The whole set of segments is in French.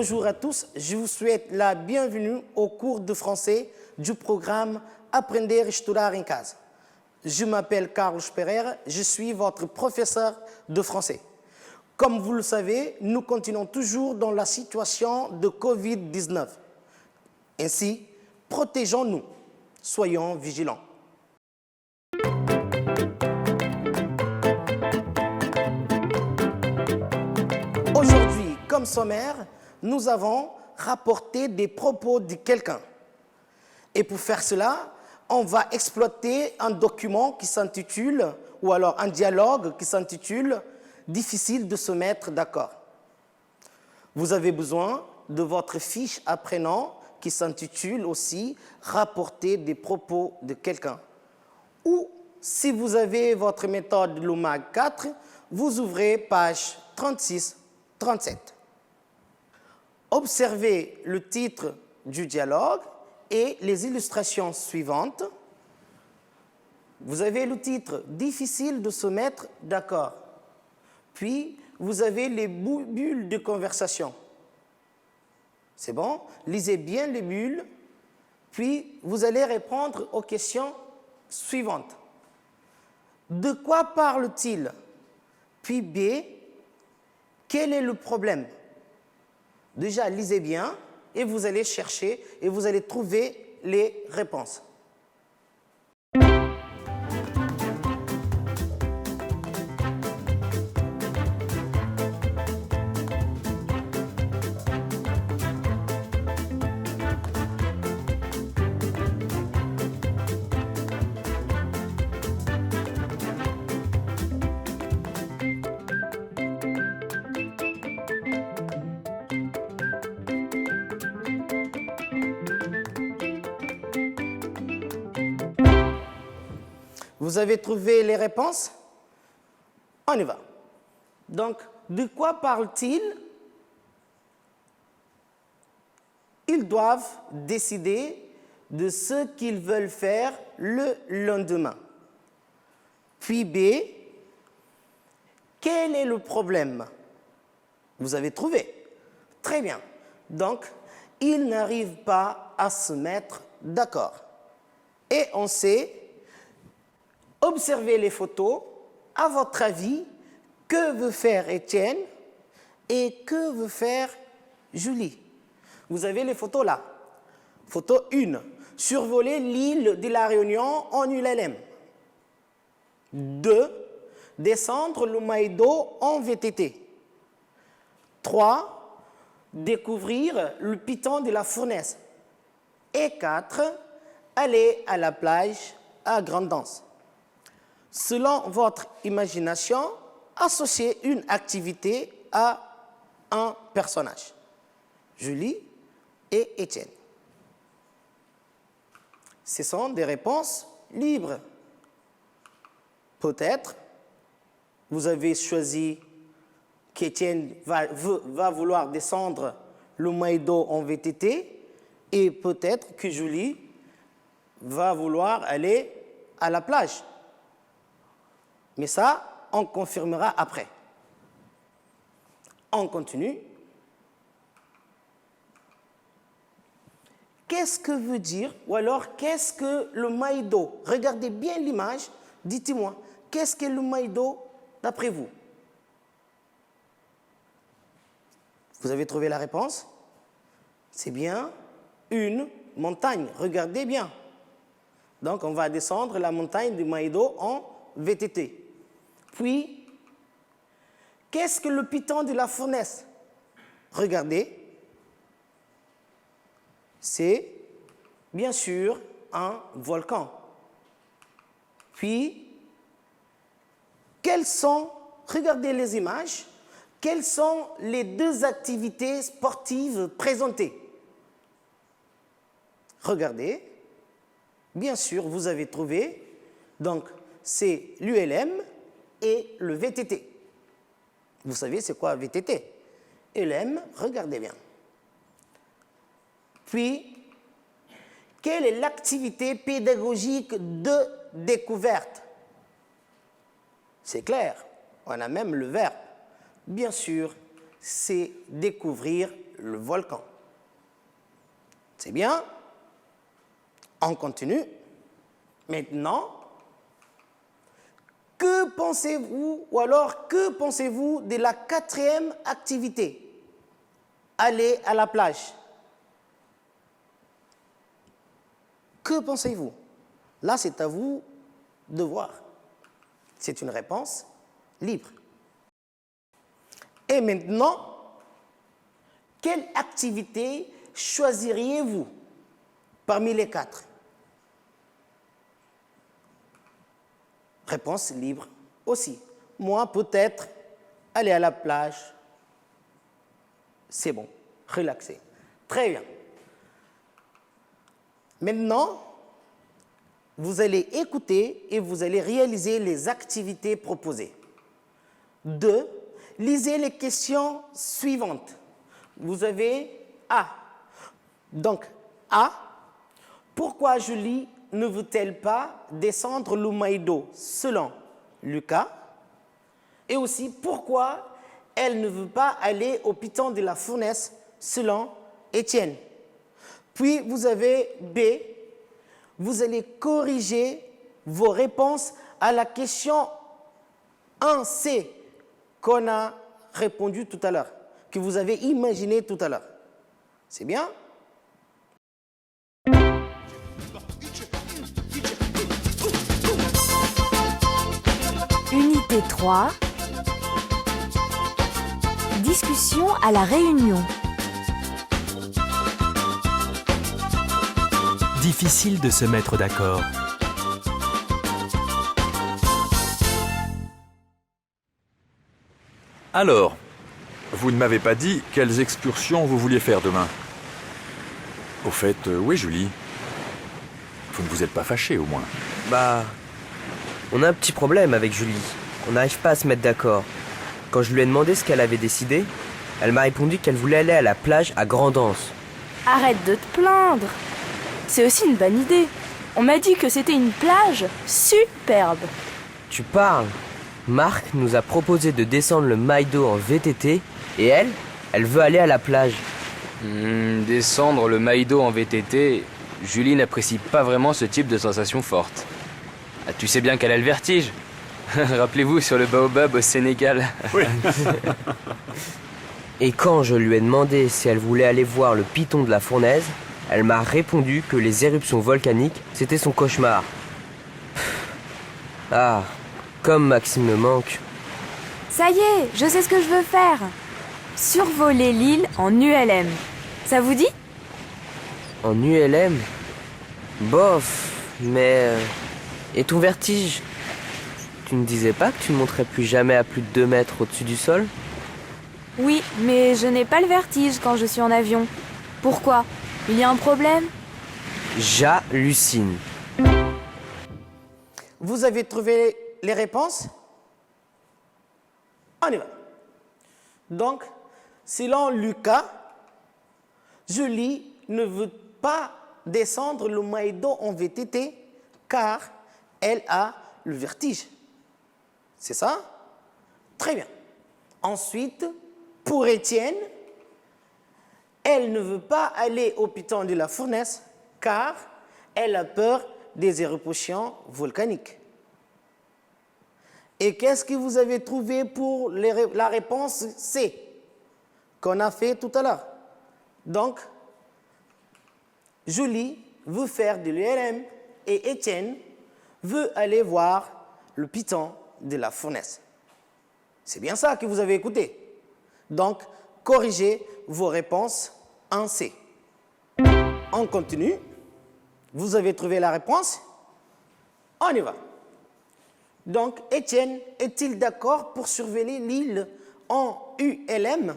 bonjour à tous. Je vous souhaite la bienvenue au cours de français du programme Aprender a Estudar em Casa. Je m'appelle Carlos Pereira, je suis votre professeur de français. Comme vous le savez, nous continuons toujours dans la situation de Covid-19. Ainsi, protégeons-nous, soyons vigilants. Aujourd'hui, comme sommaire, nous avons rapporté des propos de quelqu'un. Et pour faire cela, on va exploiter un document qui s'intitule, ou alors un dialogue qui s'intitule « Difficile de se mettre d'accord ». Vous avez besoin de votre fiche apprenant qui s'intitule aussi « Rapporter des propos de quelqu'un ». Ou, si vous avez votre méthode LUMAG 4, vous ouvrez page 36-37. Observez le titre du dialogue et les illustrations suivantes. Vous avez le titre « Difficile de se mettre d'accord ». Puis, vous avez les bulles de conversation. C'est bon? Lisez bien les bulles, puis vous allez répondre aux questions suivantes. De quoi parle-t-il? Puis B, quel est le problème? Déjà, lisez bien et vous allez chercher et vous allez trouver les réponses. Vous avez trouvé les réponses? On y va. Donc, de quoi parle-t-il? Ils doivent décider de ce qu'ils veulent faire le lendemain. Puis B, quel est le problème? Vous avez trouvé. Très bien. Donc, ils n'arrivent pas à se mettre d'accord. Et on sait, observez les photos. À votre avis, que veut faire Étienne et que veut faire Julie? Vous avez les photos là. Photo 1. Survoler l'île de la Réunion en ULM. 2. Descendre le Maïdo en VTT. 3. Découvrir le piton de la fournaise. Et 4. Aller à la plage à Grande Danse. Selon votre imagination, associez une activité à un personnage. Julie et Étienne. Ce sont des réponses libres. Peut-être, vous avez choisi qu'Étienne va vouloir descendre le Maïdo en VTT et peut-être que Julie va vouloir aller à la plage. Mais ça, on confirmera après. On continue. Qu'est-ce que veut dire, ou alors qu'est-ce que le Maïdo? Regardez bien l'image, dites-moi, qu'est-ce que le Maïdo d'après vous? Vous avez trouvé la réponse? C'est bien une montagne, regardez bien. Donc on va descendre la montagne du Maïdo en VTT. Puis, qu'est-ce que le piton de la fournaise? Regardez, c'est bien sûr un volcan. Puis, regardez les images, quelles sont les deux activités sportives présentées? Regardez, bien sûr, vous avez trouvé, donc c'est l'ULM et le VTT. Vous savez c'est quoi VTT? ULM, regardez bien. Puis, quelle est l'activité pédagogique de découverte? C'est clair, on a même le verbe. Bien sûr, c'est découvrir le volcan. C'est bien. On continue. Maintenant, que pensez-vous, ou alors que pensez-vous de la 4e activité? Aller à la plage. Que pensez-vous? Là, c'est à vous de voir. C'est une réponse libre. Et maintenant, quelle activité choisiriez-vous parmi les 4? Réponse libre aussi. Moi, peut-être, aller à la plage. C'est bon, relaxer. Très bien. Maintenant, vous allez écouter et vous allez réaliser les activités proposées. 2. Lisez les questions suivantes. Vous avez A. Donc, A. Pourquoi Julie ne veut-elle pas descendre le Maïdo selon Lucas? Et aussi, pourquoi elle ne veut pas aller au piton de la fournaise selon Étienne? Puis, vous avez B. Vous allez corriger vos réponses à la question 1C qu'on a répondu tout à l'heure, que vous avez imaginé tout à l'heure. C'est bien? Unité 3. Discussion à la réunion. Difficile de se mettre d'accord. Alors, vous ne m'avez pas dit quelles excursions vous vouliez faire demain. Au fait, où est Julie? Vous ne vous êtes pas fâchés au moins? Bah, on a un petit problème avec Julie. On n'arrive pas à se mettre d'accord. Quand je lui ai demandé ce qu'elle avait décidé, elle m'a répondu qu'elle voulait aller à la plage à Grand'Anse. Arrête de te plaindre. C'est aussi une bonne idée. On m'a dit que c'était une plage superbe. Tu parles? Marc nous a proposé de descendre le Maïdo en VTT et elle veut aller à la plage. Descendre le Maïdo en VTT, Julie n'apprécie pas vraiment ce type de sensation forte. Ah, tu sais bien qu'elle a le vertige. Rappelez-vous sur le baobab au Sénégal. Oui. Et quand je lui ai demandé si elle voulait aller voir le piton de la fournaise, elle m'a répondu que les éruptions volcaniques, c'était son cauchemar. Ah, comme Maxime me manque. Ça y est, je sais ce que je veux faire. Survoler l'île en ULM. Ça vous dit? En ULM? Bof, mais... Et ton vertige? Tu ne disais pas que tu ne monterais plus jamais à plus de 2 mètres au-dessus du sol? Oui, mais je n'ai pas le vertige quand je suis en avion. Pourquoi? Il y a un problème? J'hallucine. Vous avez trouvé les réponses? On y va. Donc, selon Lucas, Julie ne veut pas descendre le Maïdo en VTT car elle a le vertige. C'est ça? Très bien. Ensuite, pour Étienne, elle ne veut pas aller au piton de la fournaise car elle a peur des éruptions volcaniques. Et qu'est-ce que vous avez trouvé pour la réponse C qu'on a fait tout à l'heure? Donc, Julie veut faire de l'ULM et Étienne veut aller voir le piton de la fournaise. C'est bien ça que vous avez écouté. Donc, corrigez vos réponses en C. On continue. Vous avez trouvé la réponse? On y va. Donc, Étienne est-il d'accord pour surveiller l'île en ULM?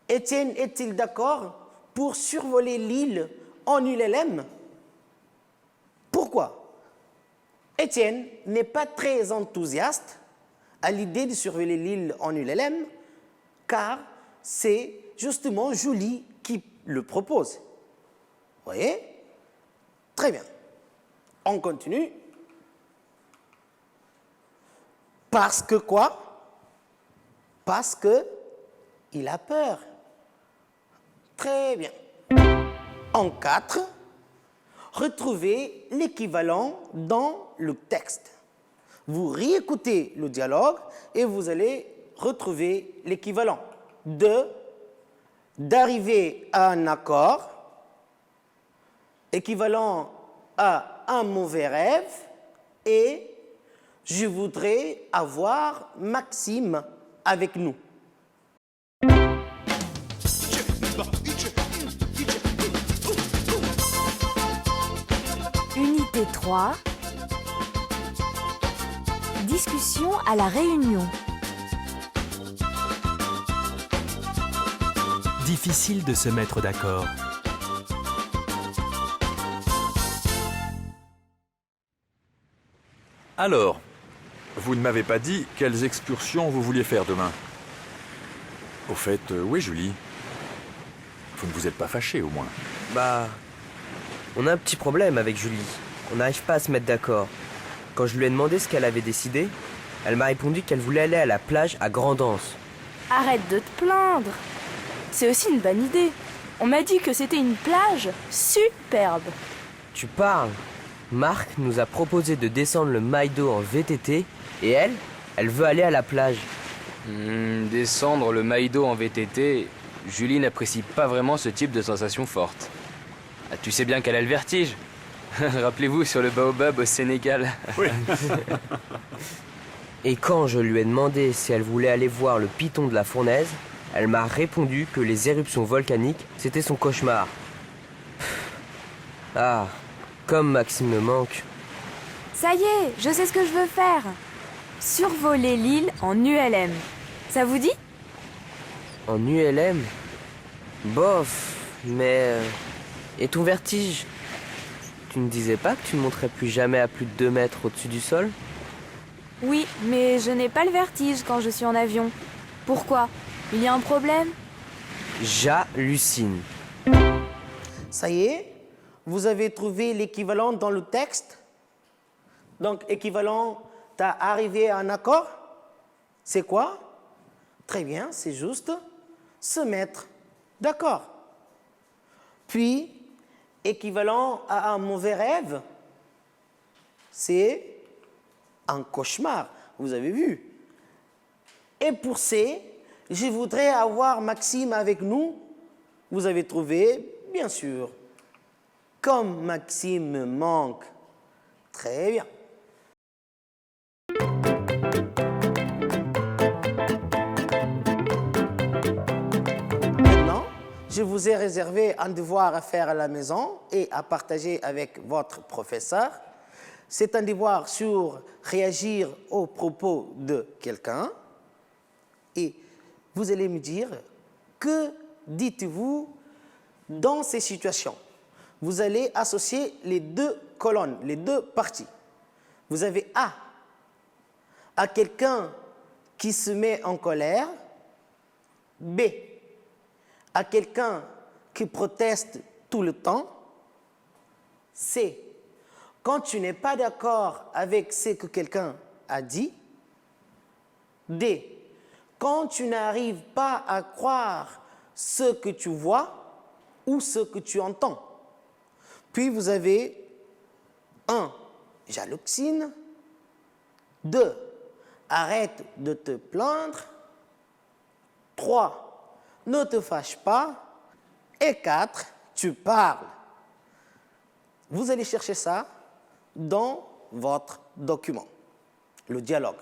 Étienne est-il d'accord pour survoler l'île en ULM? Pourquoi? Étienne n'est pas très enthousiaste à l'idée de surveiller l'île en ULM, car c'est justement Julie qui le propose. Vous voyez? Très bien. On continue. Parce que quoi? Parce que Il a peur. Très bien. En 4, retrouvez l'équivalent dans le texte. Vous réécoutez le dialogue et vous allez retrouver l'équivalent d'arriver à un accord, équivalent à un mauvais rêve, et je voudrais avoir Maxime avec nous. Unité 3. Discussion à la réunion. Difficile de se mettre d'accord. Alors, vous ne m'avez pas dit quelles excursions vous vouliez faire demain. Au fait, où est Julie? Vous ne vous êtes pas fâché au moins? Bah, on a un petit problème avec Julie. On n'arrive pas à se mettre d'accord. Quand je lui ai demandé ce qu'elle avait décidé, elle m'a répondu qu'elle voulait aller à la plage à Grand'Anse. Arrête de te plaindre. C'est aussi une bonne idée. On m'a dit que c'était une plage superbe. Tu parles? Marc nous a proposé de descendre le Maïdo en VTT et elle veut aller à la plage. Descendre le Maïdo en VTT, Julie n'apprécie pas vraiment ce type de sensation forte. Ah, tu sais bien qu'elle a le vertige. Rappelez-vous sur le baobab au Sénégal. Et quand je lui ai demandé si elle voulait aller voir le piton de la fournaise, elle m'a répondu que les éruptions volcaniques, c'était son cauchemar. Ah, comme Maxime me manque. Ça y est, je sais ce que je veux faire. Survoler l'île en ULM. Ça vous dit? En ULM? Bof, mais... Et ton vertige? Tu ne disais pas que tu ne monterais plus jamais à plus de 2 mètres au-dessus du sol? Oui, mais je n'ai pas le vertige quand je suis en avion. Pourquoi? Il y a un problème? J'hallucine. Ça y est, vous avez trouvé l'équivalent dans le texte. Donc, équivalent, tu as arrivé à un accord. C'est quoi? Très bien, c'est juste se mettre d'accord. Puis, équivalent à un mauvais rêve, c'est un cauchemar, vous avez vu. Et pour C, je voudrais avoir Maxime avec nous. Vous avez trouvé, bien sûr. Comme Maxime me manque. Très bien. Maintenant, je vous ai réservé un devoir à faire à la maison et à partager avec votre professeur. C'est un devoir sur réagir aux propos de quelqu'un. Et vous allez me dire, que dites-vous dans ces situations? Vous allez associer les deux colonnes, les deux parties. Vous avez A, à quelqu'un qui se met en colère. B, à quelqu'un qui proteste tout le temps. C, quand tu n'es pas d'accord avec ce que quelqu'un a dit. D, quand tu n'arrives pas à croire ce que tu vois ou ce que tu entends. Puis vous avez 1, jaloxine. 2, arrête de te plaindre. 3, ne te fâche pas. Et 4, tu parles. Vous allez chercher ça dans votre document, le dialogue.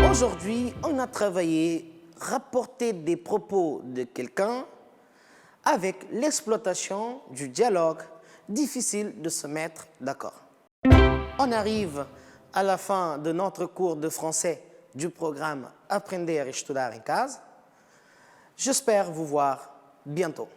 Aujourd'hui, on a travaillé, rapporter des propos de quelqu'un avec l'exploitation du dialogue, difficile de se mettre d'accord. on arrive à la fin de notre cours de français du programme Aprender a Estudar em Casa. J'espère vous voir bientôt.